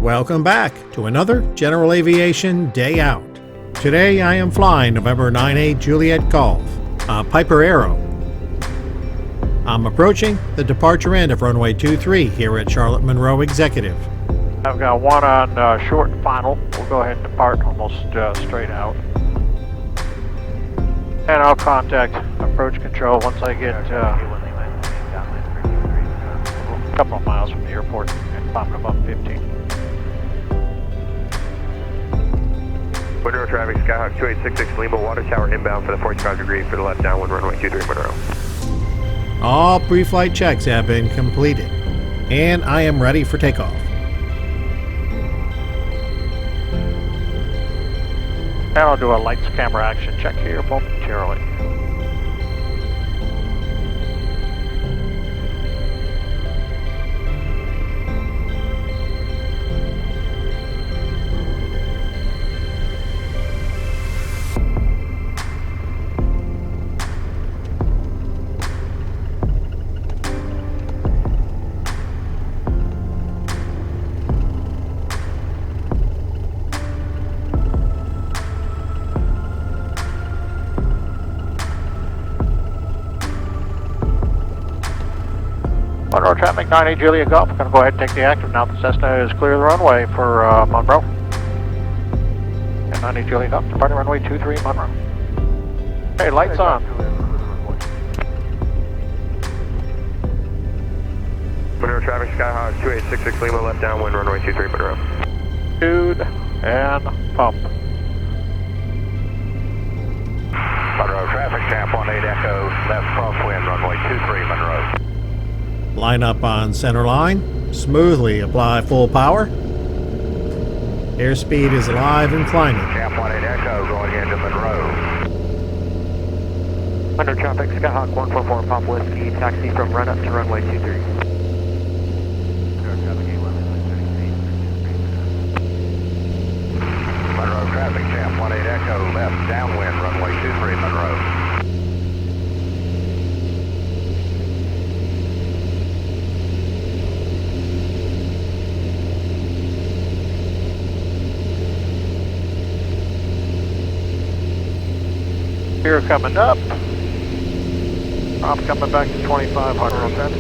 Welcome back to another General Aviation Day Out. Today I am flying November 98 Juliet Golf, Piper Aero. I'm approaching the departure end of runway 23 here at Charlotte Monroe Executive. I've got one on short and final. We'll go ahead and depart almost straight out. And I'll contact approach control once I get a couple of miles from the airport and climb above 15. Monroe traffic, Skyhawk 2866 Lima, water tower inbound for the 45 degree for the left downwind runway 23 Monroe. All pre-flight checks have been completed, and I am ready for takeoff. And I'll do a lights camera action check here momentarily. Monroe traffic, 98 Juliet Golf. We're going to go ahead and take the active now. The Cessna is clear of the runway for Monroe. And 98 Juliet Golf, departing runway 23 Monroe. Okay, lights on. Monroe traffic, Skyhawk 2866 Lima, left downwind runway 23 Monroe. Altitude and pump. Monroe traffic, Champ 18 Echo, left crosswind runway 23 Monroe. Line up on center line, smoothly apply full power. Airspeed is alive and climbing. Champ 18 Echo going into Monroe. Monroe traffic, Skyhawk 144 Pop Whiskey, taxi from run up to runway 23. Monroe traffic, Champ 18 Echo, left downwind runway 23 Monroe. Here coming up. I'm coming back to 2500.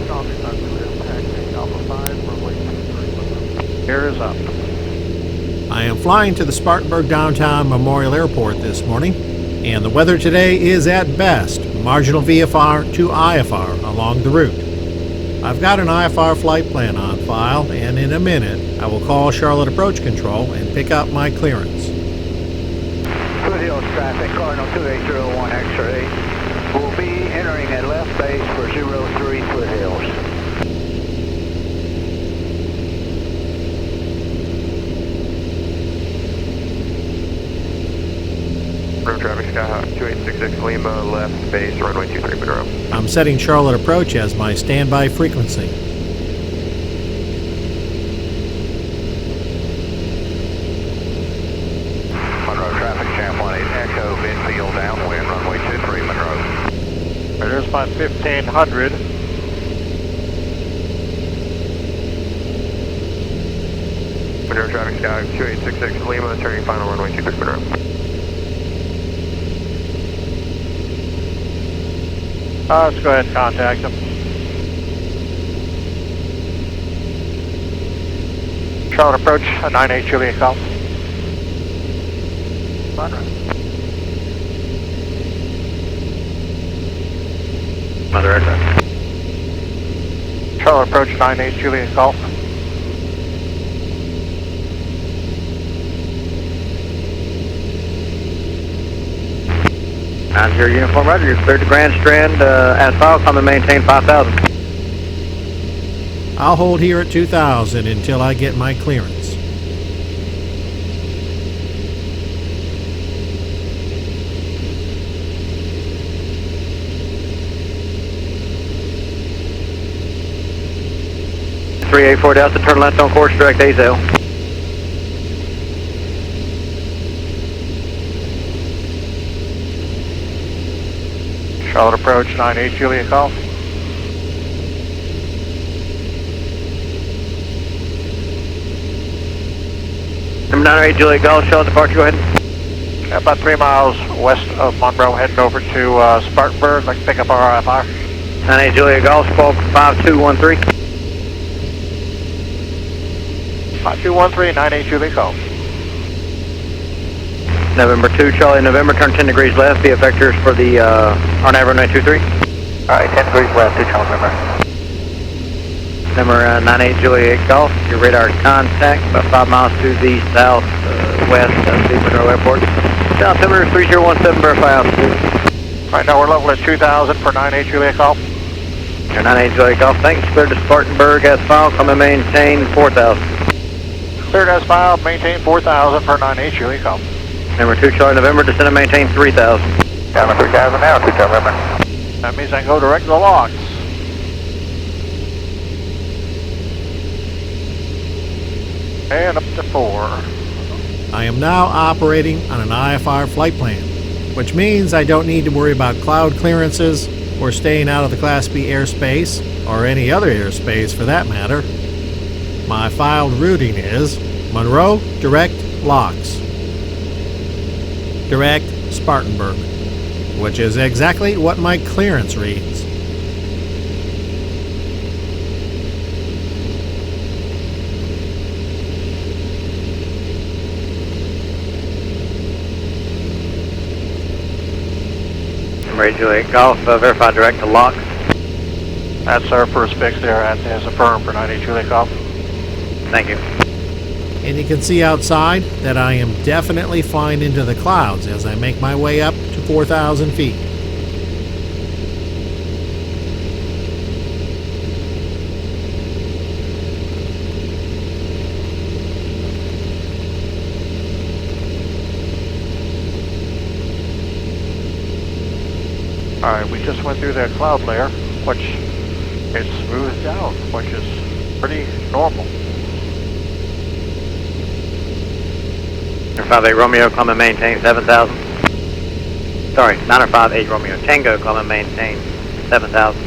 Here is up. I am flying to the Spartanburg Downtown Memorial Airport this morning, and the weather today is at best marginal VFR to IFR along the route. I've got an IFR flight plan on file, and in a minute I will call Charlotte Approach Control and pick up my clearance. Foothills traffic, Cardinal 2801 X-ray. Will be entering at left base for 03 Foothills. Monroe traffic, Skyhawk 2866 Lima, left base runway 23 Monroe. I'm setting Charlotte Approach as my standby frequency. Monroe traffic, Champ 18 Echo, midfield downwind runway 23 Monroe. There's my 1500. Monroe traffic, Skyhawk 2866 Lima, turning final runway 23 Monroe. Let's go ahead and contact them. Charlotte Approach, 98 Juliet Golf. Mother aircraft. Charlotte Approach, 98 Juliet Golf. Your uniform, roger. You're cleared to Grand Strand, as filed, come and maintain 5,000. I'll hold here at 2000 until I get my clearance. .384 Delta, turn left on course, direct AZL. Charlotte Approach, 98 Juliet Golf. 98 Juliet Golf, Charlotte departure, go ahead. About 3 miles west of Monroe, heading over to Spartanburg. Like to pick up our IFR. 98 Juliet Golf, squawk 5213. 5213, 98 Juliet Golf. November 2, Charlie, November, turn 10 degrees left, be effectors for the RNAV 923. Alright, 10 degrees left, 2 Charlie November. Number 98 Juliet Golf, your radar contact, about 5 miles to the southwest of the Monroe Airport. Altimeter 3017, verify altitude. Alright, now we're level at 2,000 for 98 Juliet Golf. Your 98 Juliet Golf, thanks, clear to Spartanburg as filed, come and maintain 4,000. Cleared as filed, maintain 4,000 per 98 Juliet Golf. Number 2 Charlie November, descend and maintain 3,000. Down to 3,000 now, 2 Charlie November. That means I can go direct to the locks. And up to 4. I am now operating on an IFR flight plan, which means I don't need to worry about cloud clearances or staying out of the Class B airspace, or any other airspace for that matter. My filed routing is Monroe, direct, locks. Direct, Spartanburg, which is exactly what my clearance reads. Number 8 Juliet Golf, verify direct to locks. That's our first fix there, that is affirmed for 98 Juliet Golf. Thank you. And you can see outside that I am definitely flying into the clouds as I make my way up to 4,000 feet. Alright, we just went through that cloud layer, which is smoothed out, which is pretty normal. Number 58 Romeo, climb and maintain 7,000. Sorry, 958 Romeo Tango, climb and maintain 7,000.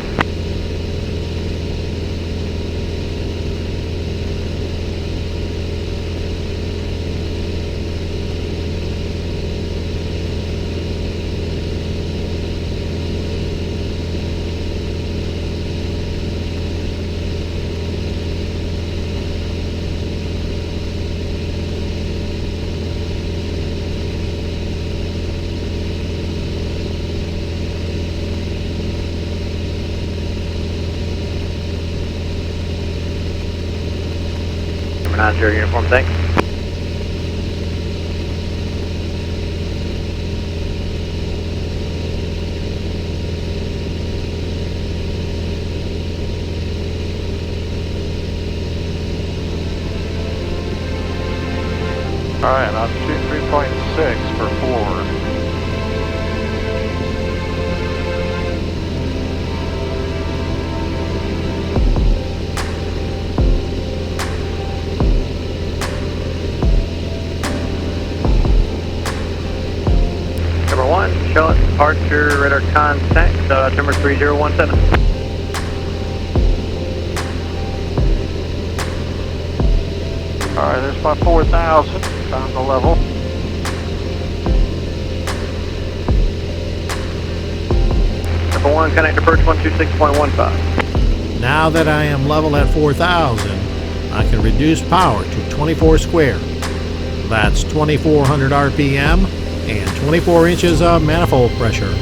Number 90 uniform, thanks. Alright, on 3.6 for forward. Number 1, Charlotte departure, radar contact, number 3017. Alright, there's my 4,000, found the level. Number 1, connect approach 126.15. Now that I am level at 4,000, I can reduce power to 24 square. That's 2,400 RPM and 24 inches of manifold pressure.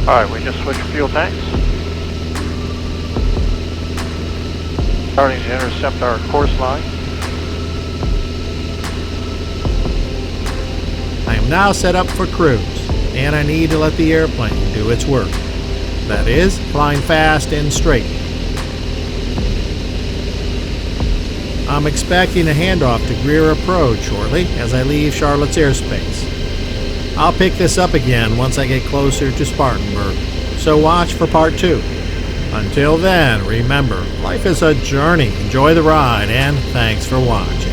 Alright, we just switched fuel tanks. Starting to intercept our course line. I am now set up for cruise, and I need to let the airplane do its work. That is, flying fast and straight. I'm expecting a handoff to Greer approach shortly as I leave Charlotte's airspace. I'll pick this up again once I get closer to Spartanburg, so watch for part 2. Until then, remember, life is a journey. Enjoy the ride, and thanks for watching.